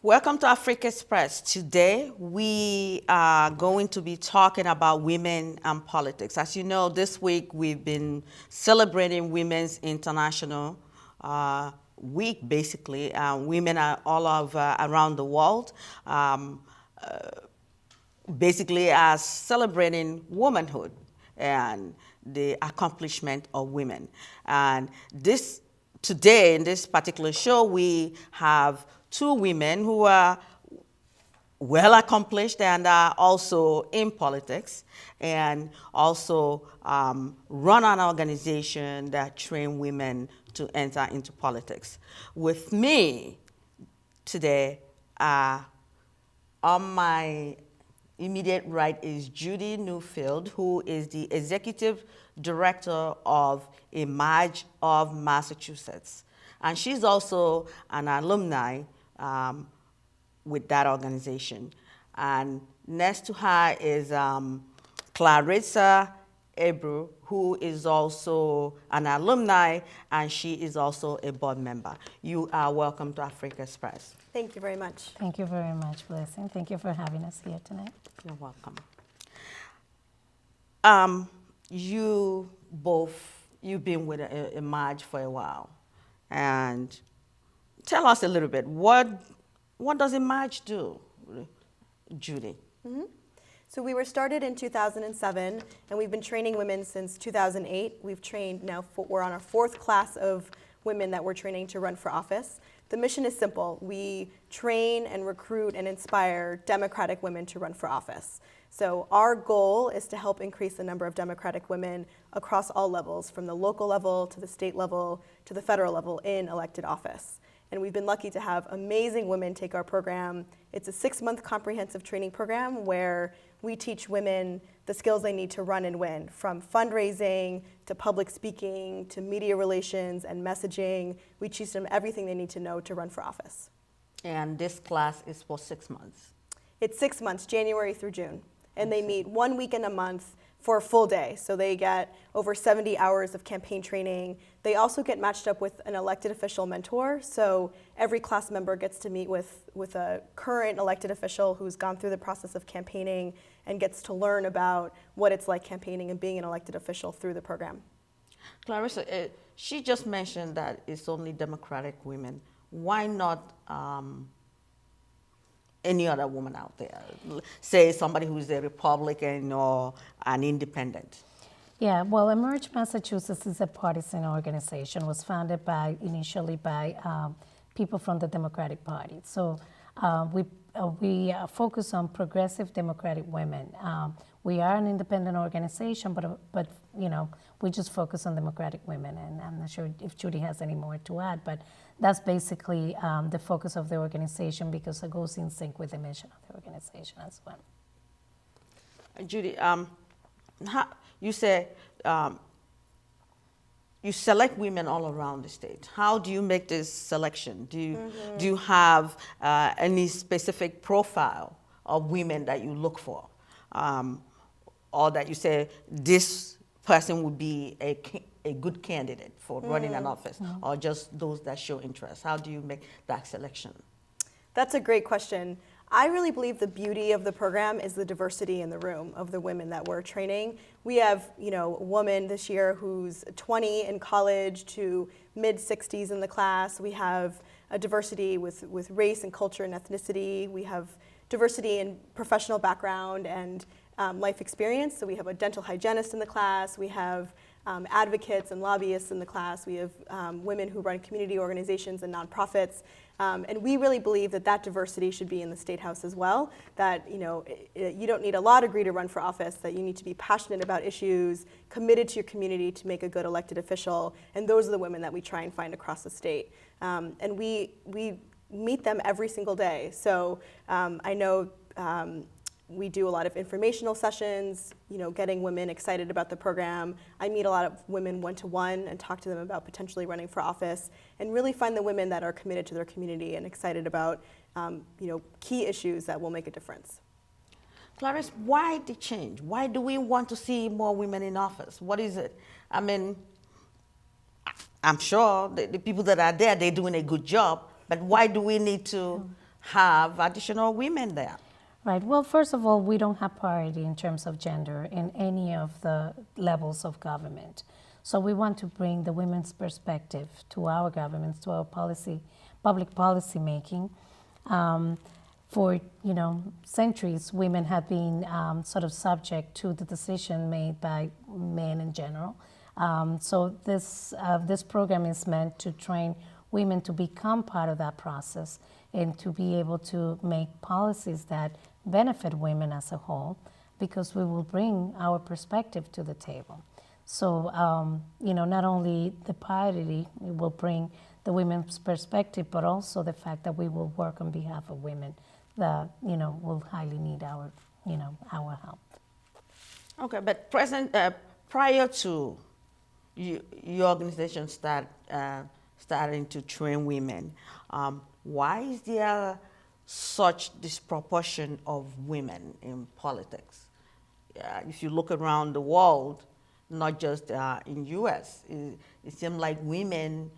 Welcome to Africa Express. Today we are going to be talking about women and politics. As you know, this week we've been celebrating Women's International Week, basically. Women are all over around the world, basically as celebrating womanhood and the accomplishment of women. And today in this particular show, we have two women who are well accomplished and are also in politics, and also run an organization that train women to enter into politics. With me today, on my immediate right is Judy Newfield, who is the executive director of Emerge of Massachusetts. And she's also an alumni with that organization. And next to her is Clarissa Ebru, who is also an alumni, and she is also a board member. You are welcome to Africa Express. Thank you very much. Thank you very much, Blessing. Thank you for having us here tonight. You're welcome. You've been with Emerge for a while, and tell us a little bit, what does Emerge do, Judy? Mm-hmm. So we were started in 2007, and we've been training women since 2008. We've trained we're on our fourth class of women that we're training to run for office. The mission is simple. We train and recruit and inspire Democratic women to run for office. So our goal is to help increase the number of Democratic women across all levels, from the local level to the state level to the federal level in elected office. And we've been lucky to have amazing women take our program. It's a 6-month comprehensive training program where we teach women the skills they need to run and win, from fundraising to public speaking to media relations and messaging. We teach them everything they need to know to run for office. And this class is for 6 months? It's 6 months, January through June. And they meet 1 week in a month for a full day. So they get over 70 hours of campaign training. They also get matched up with an elected official mentor. So every class member gets to meet with a current elected official who's gone through the process of campaigning and gets to learn about what it's like campaigning and being an elected official through the program. Clarissa, she just mentioned that it's only Democratic women. Why not any other woman out there? Say somebody who's a Republican or an independent. Yeah, well, Emerge Massachusetts is a partisan organization. It was founded initially by people from the Democratic Party. So we focus on progressive Democratic women. We are an independent organization, but you know, we just focus on Democratic women. And I'm not sure if Judy has any more to add, but that's basically the focus of the organization, because it goes in sync with the mission of the organization as well. Judy, you say you select women all around the state. How do you make this selection? Do you have any specific profile of women that you look for? Or that you say this person would be a good candidate for running an office, or just those that show interest? How do you make that selection? That's a great question. I really believe the beauty of the program is the diversity in the room of the women that we're training. We have, a woman this year who's 20 in college to mid-60s in the class. We have a diversity with race and culture and ethnicity. We have diversity in professional background and life experience. So we have a dental hygienist in the class. We have advocates and lobbyists in the class. We have women who run community organizations and nonprofits. And we really believe that diversity should be in the State House as well, that you don't need a law degree to run for office, that you need to be passionate about issues, committed to your community to make a good elected official, and those are the women that we try and find across the state. And we meet them every single day. So I know we do a lot of informational sessions, getting women excited about the program. I meet a lot of women one-to-one and talk to them about potentially running for office, and really find the women that are committed to their community and excited about key issues that will make a difference. Clarice, why the change? Why do we want to see more women in office? What is it? I mean, I'm sure the people that are there, they're doing a good job, but why do we need to have additional women there? Right. Well, first of all, we don't have parity in terms of gender in any of the levels of government. So we want to bring the women's perspective to our governments, to our public policy making. For centuries, women have been sort of subject to the decision made by men in general. So this program is meant to train women to become part of that process and to be able to make policies that benefit women as a whole, because we will bring our perspective to the table. So, not only the parity will bring the women's perspective, but also the fact that we will work on behalf of women that, will highly need our help. Okay, but prior to your organization starting to train women, why is there such disproportion of women in politics? If you look around the world, not just in U.S., it seems like women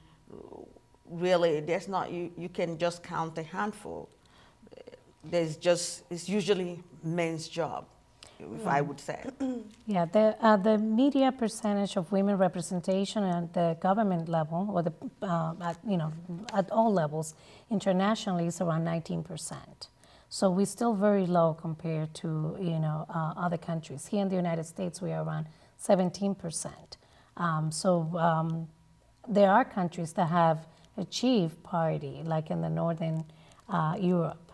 really, there's not, you can just count a handful. It's usually men's job, if I would say. Yeah, the media percentage of women representation at the government level, or at all levels internationally, is around 19%. So we're still very low compared to other countries. Here in the United States, we are around 17%. There are countries that have achieved parity, like in the Northern Europe.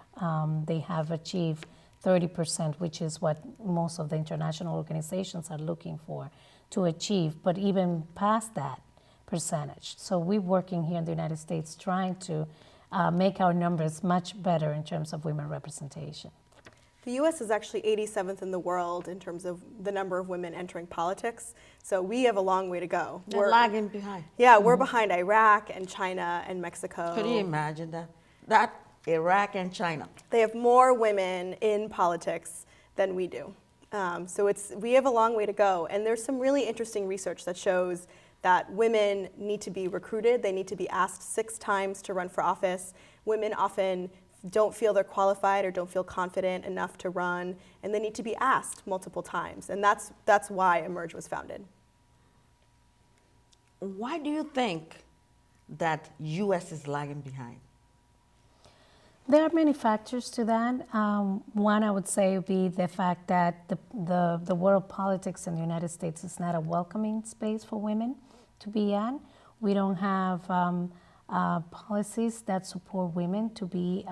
They have achieved 30%, which is what most of the international organizations are looking for to achieve, but even past that percentage. So we're working here in the United States trying to make our numbers much better in terms of women representation. The U.S. is actually 87th in the world in terms of the number of women entering politics. So we have a long way to go. We're lagging behind. Yeah, we're behind Iraq and China and Mexico. Could you imagine that? Iraq and China. They have more women in politics than we do. So we have a long way to go. And there's some really interesting research that shows that women need to be recruited. They need to be asked 6 times to run for office. Women often don't feel they're qualified or don't feel confident enough to run, and they need to be asked multiple times. And that's why Emerge was founded. Why do you think that U.S. is lagging behind? There are many factors to that. One, I would say, would be the fact that the world politics in the United States is not a welcoming space for women to be in. We don't have policies that support women to be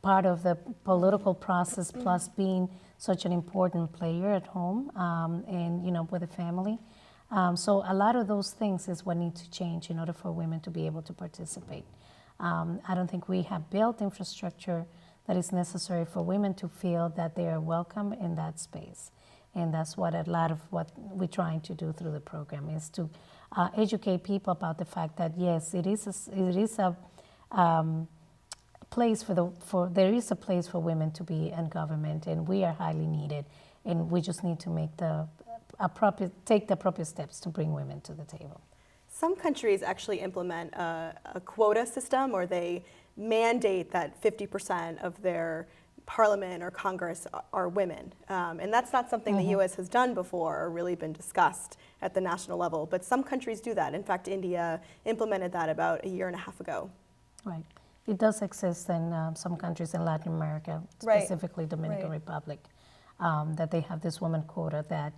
part of the political process, plus being such an important player at home and with the family. So a lot of those things is what need to change in order for women to be able to participate. I don't think we have built infrastructure that is necessary for women to feel that they are welcome in that space. And that's what a lot of what we're trying to do through the program is to educate people about the fact that yes, there is a place for women to be in government, and we are highly needed, and we just need to make take the appropriate steps to bring women to the table. Some countries actually implement a quota system, or they mandate that 50% of their parliament or Congress are women. And that's not something the U.S. has done before or really been discussed at the national level. But some countries do that. In fact, India implemented that about a year and a half ago. Right. It does exist in some countries in Latin America, specifically Dominican Republic, that they have this woman quota that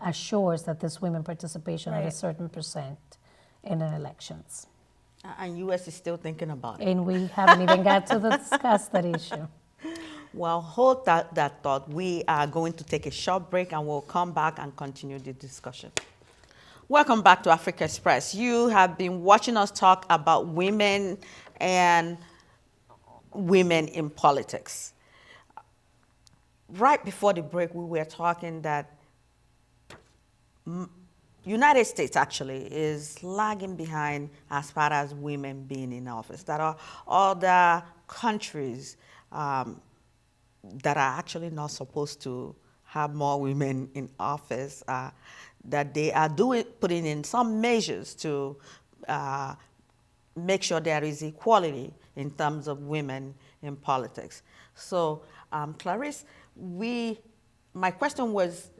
assures that this women participation at a certain percent in the elections. And U.S. is still thinking about it. And we haven't even got to discuss that issue. Well, hold that thought. We are going to take a short break and we'll come back and continue the discussion. Welcome back to Africa Express. You have been watching us talk about women and women in politics. right before the break, we were talking that United States actually is lagging behind as far as women being in office. There are other countries that are actually not supposed to have more women in office, that they are putting in some measures to make sure there is equality in terms of women in politics. So, Clarice, my question was,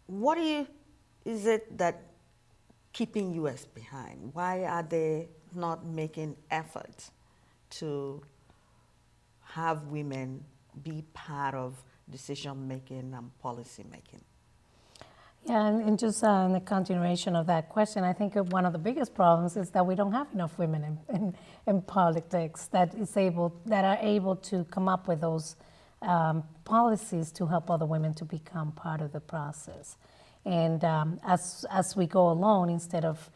what is it that keeping U.S. behind? Why are they not making efforts to have women be part of decision making and policy making? Yeah, and just in the continuation of that question, I think one of the biggest problems is that we don't have enough women in politics that are able to come up with those policies to help other women to become part of the process. And as we go along, instead of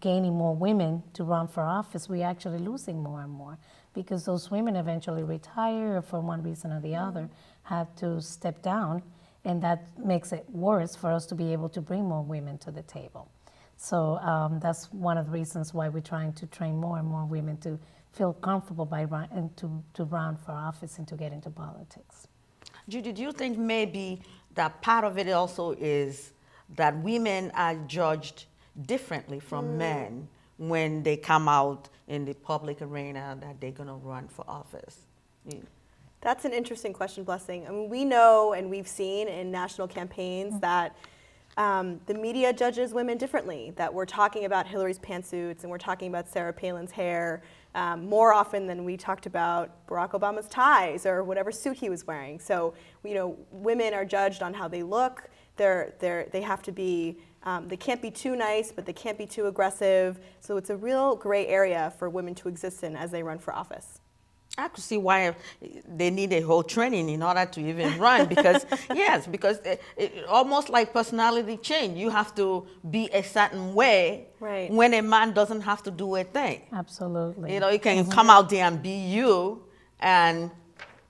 gaining more women to run for office, we're actually losing more and more, because those women eventually retire or for one reason or the other have to step down. And that makes it worse for us to be able to bring more women to the table. So that's one of the reasons why we're trying to train more and more women to feel comfortable to run for office and to get into politics. Judy, do you think maybe that part of it also is that women are judged differently from men when they come out in the public arena that they're going to run for office? That's an interesting question, Blessing. I mean, we know and we've seen in national campaigns that the media judges women differently, that we're talking about Hillary's pantsuits and we're talking about Sarah Palin's hair more often than we talked about Barack Obama's ties or whatever suit he was wearing. So, women are judged on how they look. They have to be, they can't be too nice, but they can't be too aggressive. So it's a real gray area for women to exist in as they run for office. I could see why they need a whole training in order to even run, because because it almost like personality change. You have to be a certain way when a man doesn't have to do a thing. Absolutely. You can come out there and be you and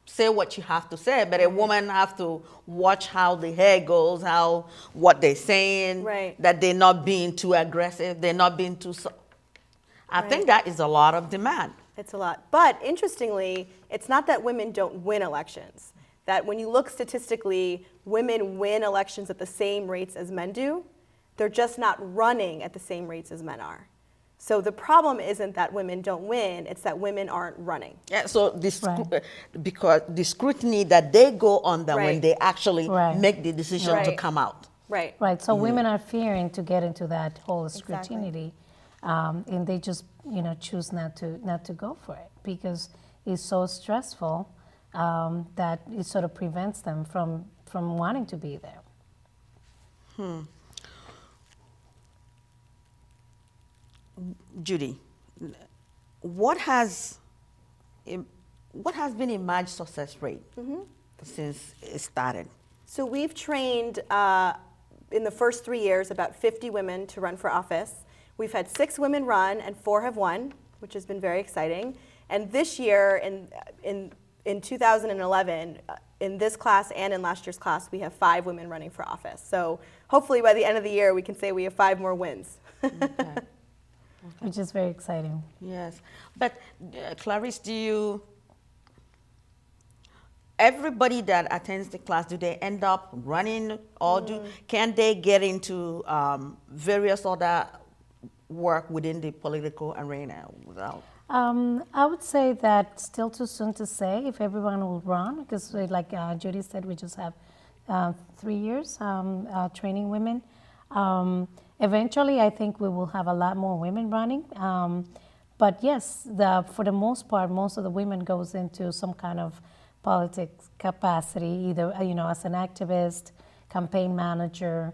say what you have to say, but a woman have to watch how the hair goes, what they're saying, that they're not being too aggressive, they're not being too. I think that is a lot of demand. It's a lot. But interestingly, it's not that women don't win elections. That when you look statistically, women win elections at the same rates as men do. They're just not running at the same rates as men are. So the problem isn't that women don't win, it's that women aren't running. Yeah, so because the scrutiny that they go under when they actually make the decision to come out. Right. So women are fearing to get into that whole scrutiny. And they just choose not to go for it because it's so stressful that it sort of prevents them from wanting to be there. Judy, what has been Emerge success rate since it started? So we've trained in the first 3 years about 50 women to run for office. We've had 6 women run and 4 have won, which has been very exciting. And this year, in 2011, in this class and in last year's class, we have 5 women running for office. So hopefully by the end of the year, we can say we have 5 more wins. Which is very exciting. Yes. But Clarice, everybody that attends the class, do they end up running or can they get into various other work within the political arena without? I would say that still too soon to say if everyone will run, because like Judy said, we just have 3 years training women. Eventually, I think we will have a lot more women running. But yes, for the most part, most of the women goes into some kind of politics capacity, either as an activist, campaign manager,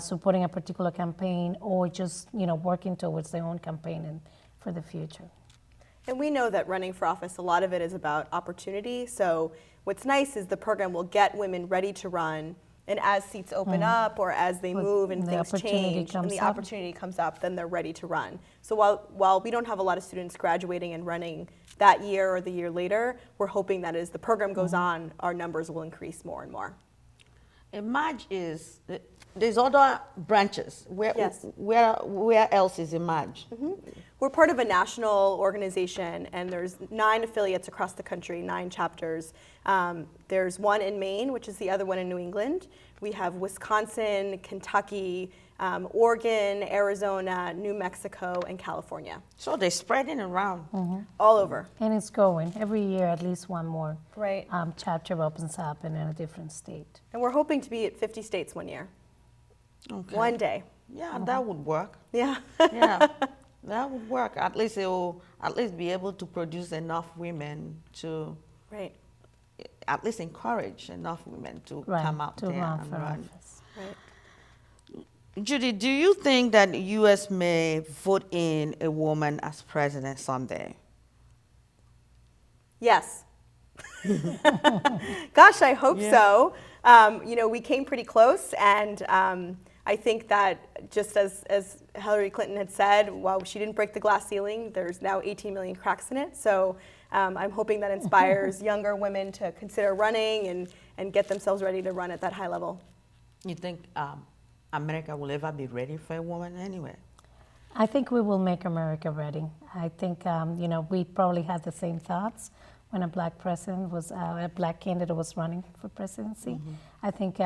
supporting a particular campaign, or just working towards their own campaign and for the future. And we know that running for office, a lot of it is about opportunity. So what's nice is the program will get women ready to run And as seats open up or as they move and the things opportunity change and comes the up. opportunity comes up, then they're ready to run. So while we don't have a lot of students graduating and running that year or the year later, we're hoping that as the program goes on, our numbers will increase more and more. Emerge is, there's other branches. Yes. Where else is Emerge? We're part of a national organization, and there's 9 affiliates across the country, 9 chapters. There's one in Maine, which is the other one in New England. We have Wisconsin, Kentucky, Oregon, Arizona, New Mexico, and California. So they're spreading around. All over. And it's growing. Every year, at least one more Right. chapter opens up in a different state. And we're hoping to be at 50 states one year. Okay. One day. Yeah, that would work. Yeah. Yeah, that would work. At least it will be able to produce enough women to Right. at least encourage enough women to Right, come out to there run and for run. office. Right. Judy, do you think that the U.S. may vote in a woman as president someday? Yes. Gosh, I hope Yeah. so. We came pretty close, and I think that just as Hillary Clinton had said, while she didn't break the glass ceiling, there's now 18 million cracks in it. So I'm hoping that inspires younger women to consider running and get themselves ready to run at that high level. You think America will ever be ready for a woman anyway? I think we will make America ready. I think, we probably had the same thoughts when a black candidate was running for presidency. I think,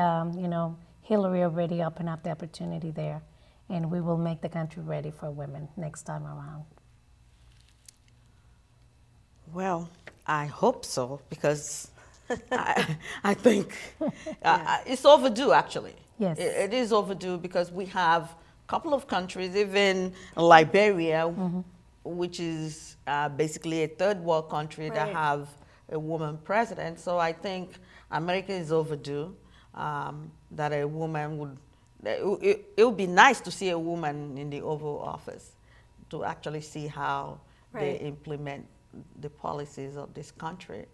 Hillary already opened up the opportunity there, and we will make the country ready for women next time around. Well, I hope so, because I think it's overdue, actually. Yes. It is overdue, because we have a couple of countries, even Liberia, which is basically a third world country that Right. have a woman president. So I think America is overdue, that a woman would, it would be nice to see a woman in the Oval Office to actually see how they Right. implement the policies of this country.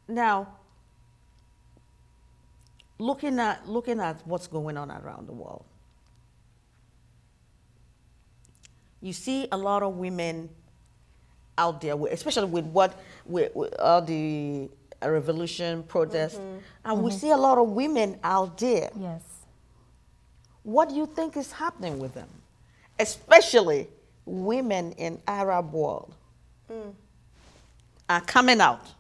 Now, looking at what's going on around the world, you see a lot of women out there, especially with all the revolution protests, and we see a lot of women out there. Yes. What do you think is happening with them, especially women in Arab world are coming out?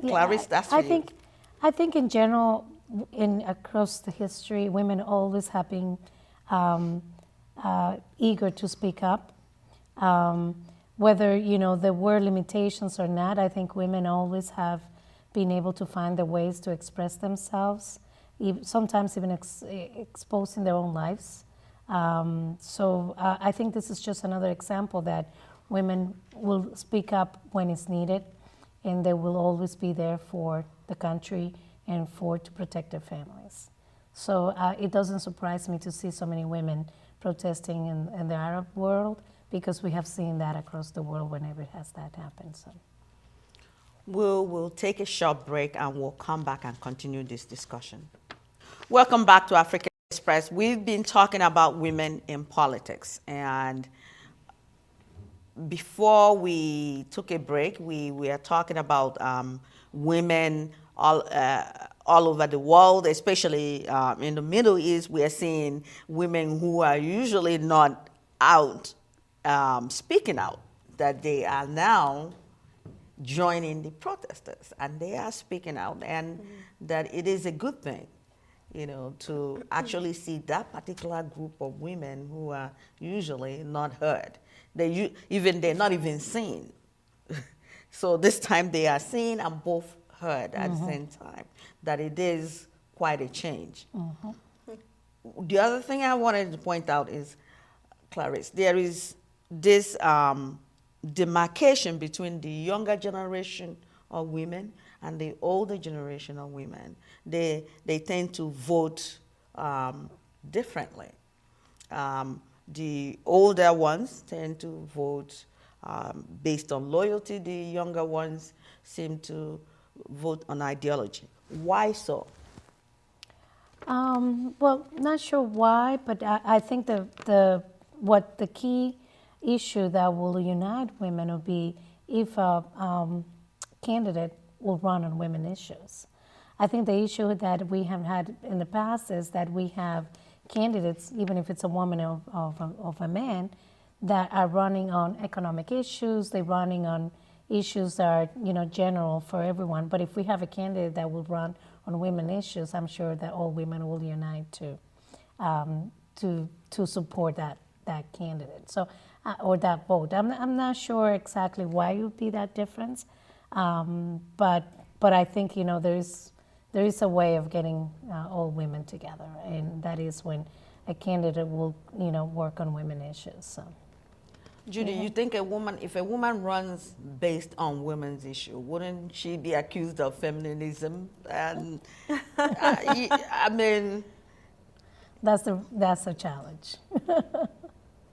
Clarice, that's for you. I think in general, across the history, women always have been eager to speak up. Whether there were limitations or not, I think women always have been able to find the ways to express themselves, sometimes even exposing their own lives. So I think this is just another example that women will speak up when it's needed, and they will always be there for the country and to protect their families. So it doesn't surprise me to see so many women protesting in the Arab world, because we have seen that across the world whenever has that happened. So We'll take a short break, and we'll come back and continue this discussion. Welcome back to Africa Express. We've been talking about women in politics, and before we took a break, we are talking about women all over the world, especially in the Middle East. We are seeing women who are usually not out speaking out, that they are now joining the protesters, and they are speaking out, and that it is a good thing, to actually see that particular group of women who are usually not heard. They're not even seen. So this time they are seen and both heard at the same time. That it is quite a change. The other thing I wanted to point out is, Clarice, there is this demarcation between the younger generation of women and the older generation of women. They tend to vote differently. The older ones tend to vote based on loyalty. The younger ones seem to vote on ideology. Why so? Well, not sure why, but I think the key issue that will unite women will be if a candidate will run on women issues. I think the issue that we have had in the past is that we have candidates, even if it's a woman of a man, that are running on economic issues. They're running on issues that are general for everyone. But if we have a candidate that will run on women issues, I'm sure that all women will unite to support that candidate. So or that vote. I'm not sure exactly why it would be that difference, but I think there is a way of getting all women together, and that is when a candidate will work on women issues. So. Judy, you think if a woman runs based on women's issue, wouldn't she be accused of feminism? And I mean, that's a challenge.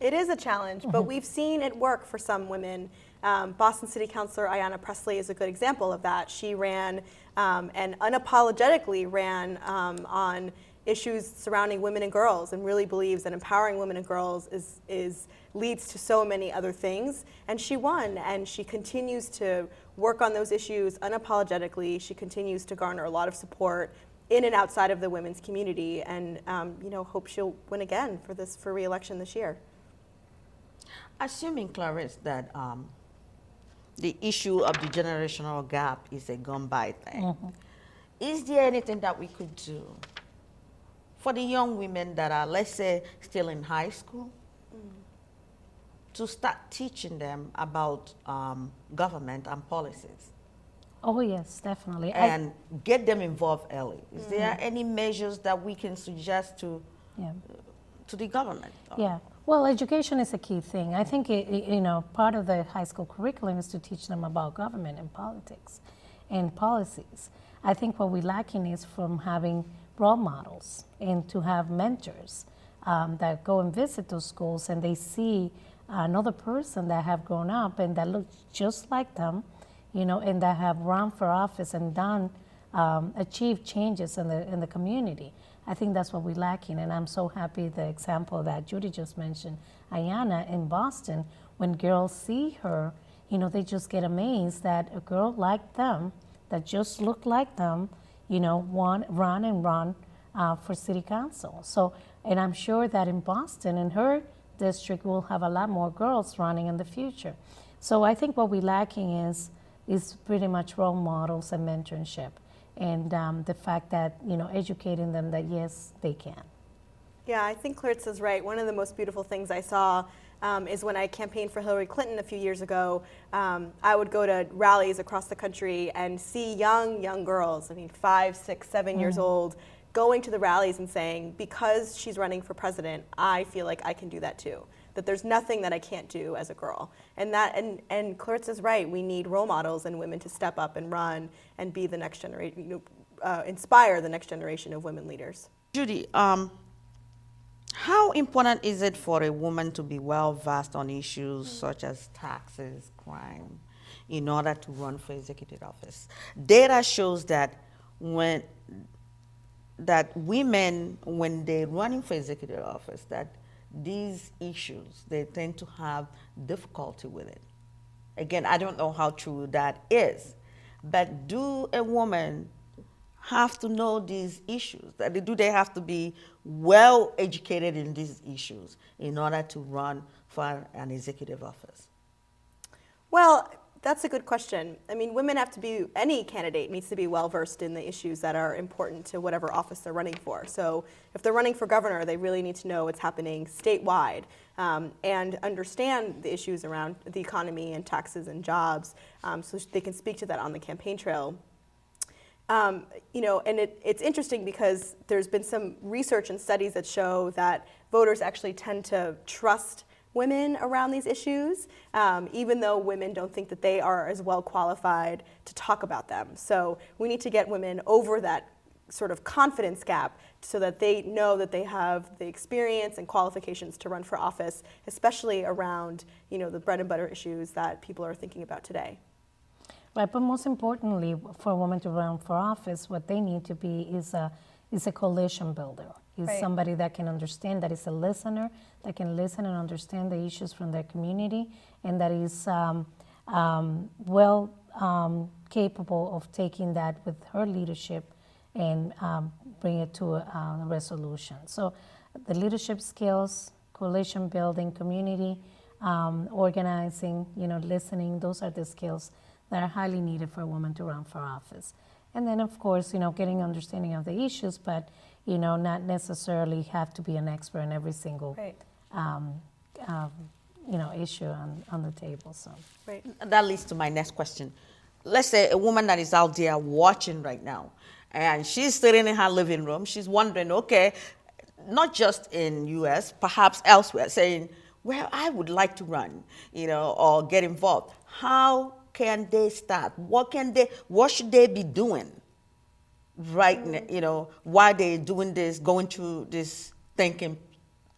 It is a challenge, but we've seen it work for some women. Boston City Councilor Ayanna Pressley is a good example of that. She ran and unapologetically ran on issues surrounding women and girls, and really believes that empowering women and girls leads to so many other things. And she won, and she continues to work on those issues unapologetically. She continues to garner a lot of support in and outside of the women's community, and hope she'll win again for re-election this year. Assuming, Clarice, that the issue of the generational gap is a gone-by thing, is there anything that we could do for the young women that are, let's say, still in high school, to start teaching them about government and policies? Oh, yes, definitely. And get them involved early. Is there any measures that we can suggest to the government? Yeah. Well, education is a key thing. I think part of the high school curriculum is to teach them about government and politics and policies. I think what we're lacking is from having role models and to have mentors that go and visit those schools, and they see another person that have grown up and that looks just like them, and that have run for office and done achieved changes in the community. I think that's what we're lacking, and I'm so happy the example that Judy just mentioned, Ayanna in Boston. When girls see her, they just get amazed that a girl like them, that just looked like them, run for city council. So, and I'm sure that in Boston, in her district, we'll have a lot more girls running in the future. So I think what we're lacking is pretty much role models and mentorship, and the fact that, educating them that yes, they can. Yeah, I think Claritza's right. One of the most beautiful things I saw is when I campaigned for Hillary Clinton a few years ago. I would go to rallies across the country and see young girls, 5, 6, 7 years old, going to the rallies and saying, because she's running for president, I feel like I can do that too. That there's nothing that I can't do as a girl. And Claritza's right. We need role models and women to step up and run and be the next generation, inspire the next generation of women leaders. Judy, how important is it for a woman to be well versed on issues such as taxes, crime, in order to run for executive office? Data shows that women, when they're running for executive office, that these issues, they tend to have difficulty with it. Again, I don't know how true that is, but do a woman have to know these issues? Do they have to be well educated in these issues in order to run for an executive office? Well, that's a good question. Women have to be, any candidate needs to be well versed in the issues that are important to whatever office they're running for. So if they're running for governor, they really need to know what's happening statewide and understand the issues around the economy and taxes and jobs, so they can speak to that on the campaign trail. And it's interesting because there's been some research and studies that show that voters actually tend to trust women around these issues, even though women don't think that they are as well qualified to talk about them. So we need to get women over that sort of confidence gap so that they know that they have the experience and qualifications to run for office, especially around the bread and butter issues that people are thinking about today. but most importantly, for a woman to run for office, what they need to be is a coalition builder. Is Right. somebody that can understand, that is a listener, that can listen and understand the issues from their community, and that is capable of taking that with her leadership and bring it to a resolution. So the leadership skills, coalition building, community organizing, listening, those are the skills that are highly needed for a woman to run for office. And then, of course, getting understanding of the issues, but, not necessarily have to be an expert in every single, Right. issue on the table. So. Right. That leads to my next question. Let's say a woman that is out there watching right now, and she's sitting in her living room. She's wondering, okay, not just in U.S., perhaps elsewhere, saying, well, I would like to run, or get involved. How can they start? What should they be doing right now, while they're doing this, going through this thinking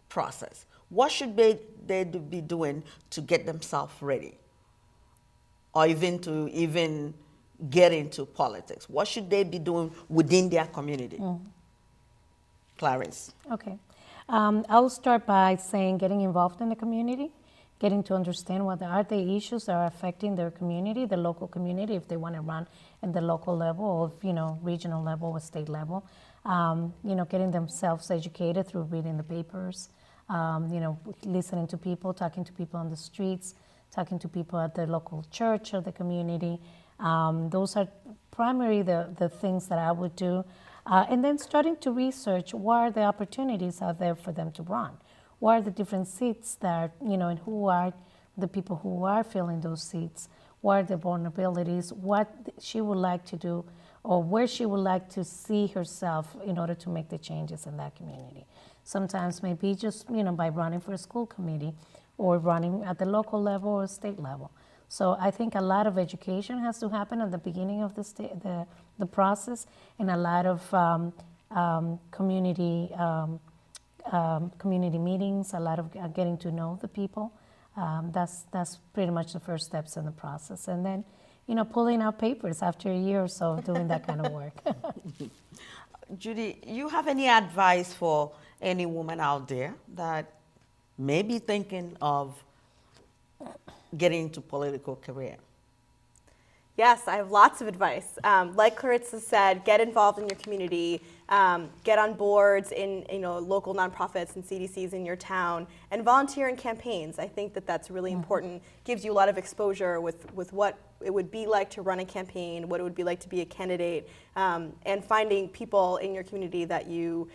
process? What should they be doing to get themselves ready? Or even get into politics? What should they be doing within their community? Clarence. Okay. I'll start by saying getting involved in the community, getting to understand what are the issues that are affecting their community, the local community, if they want to run in the local level or, regional level or state level. Getting themselves educated through reading the papers, listening to people, talking to people on the streets, talking to people at the local church or the community. Those are primarily the things that I would do. And then starting to research what are the opportunities out there for them to run. What are the different seats that, and who are the people who are filling those seats? What are the vulnerabilities? What she would like to do or where she would like to see herself in order to make the changes in that community. Sometimes maybe just, by running for a school committee or running at the local level or state level. So I think a lot of education has to happen at the beginning of the process, and a lot of community meetings, a lot of getting to know the people. That's pretty much the first steps in the process, and then pulling out papers after a year or so of doing that kind of work. Judy, you have any advice for any woman out there that may be thinking of getting into political career? Yes, I have lots of advice. Like Clarissa said, get involved in your community, get on boards in local nonprofits and CDCs in your town, and volunteer in campaigns. I think that that's really important. Gives you a lot of exposure with what it would be like to run a campaign, what it would be like to be a candidate, and finding people in your community that you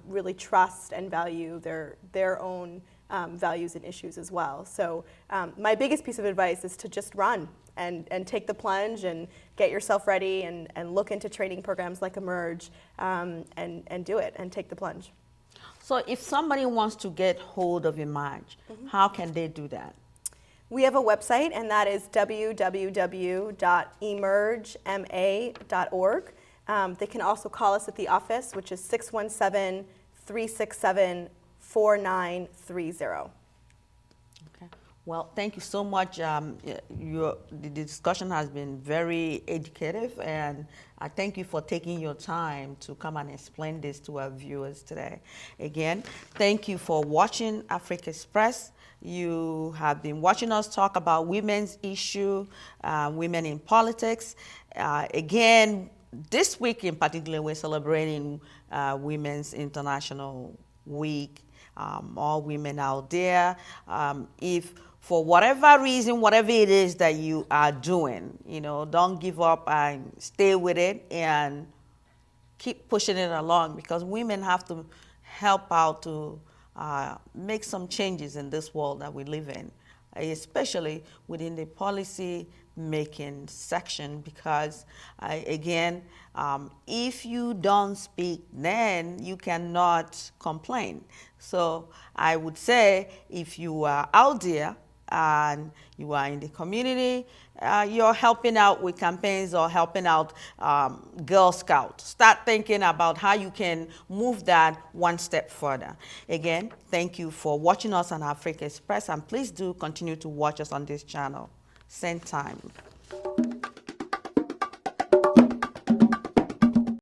really trust and value their own values and issues as well. So my biggest piece of advice is to just run and take the plunge and get yourself ready and look into training programs like Emerge and do it and take the plunge. So if somebody wants to get hold of Emerge, how can they do that? We have a website, and that is www.emergema.org. They can also call us at the office, which is 617-367-4930. Okay. Well, thank you so much. The discussion has been very educative, and I thank you for taking your time to come and explain this to our viewers today. Again, thank you for watching Africa Express. You have been watching us talk about women's issue, women in politics. Again, this week in particular, we're celebrating Women's International Week. All women out there, if for whatever reason, whatever it is that you are doing, don't give up and stay with it and keep pushing it along, because women have to help out to make some changes in this world that we live in, especially within the policy making section, because again, if you don't speak, then you cannot complain. So I would say, if you are out there and you are in the community, you're helping out with campaigns or helping out Girl Scout, start thinking about how you can move that one step further. Again, thank you for watching us on Africa Express, and please do continue to watch us on this channel. Same time.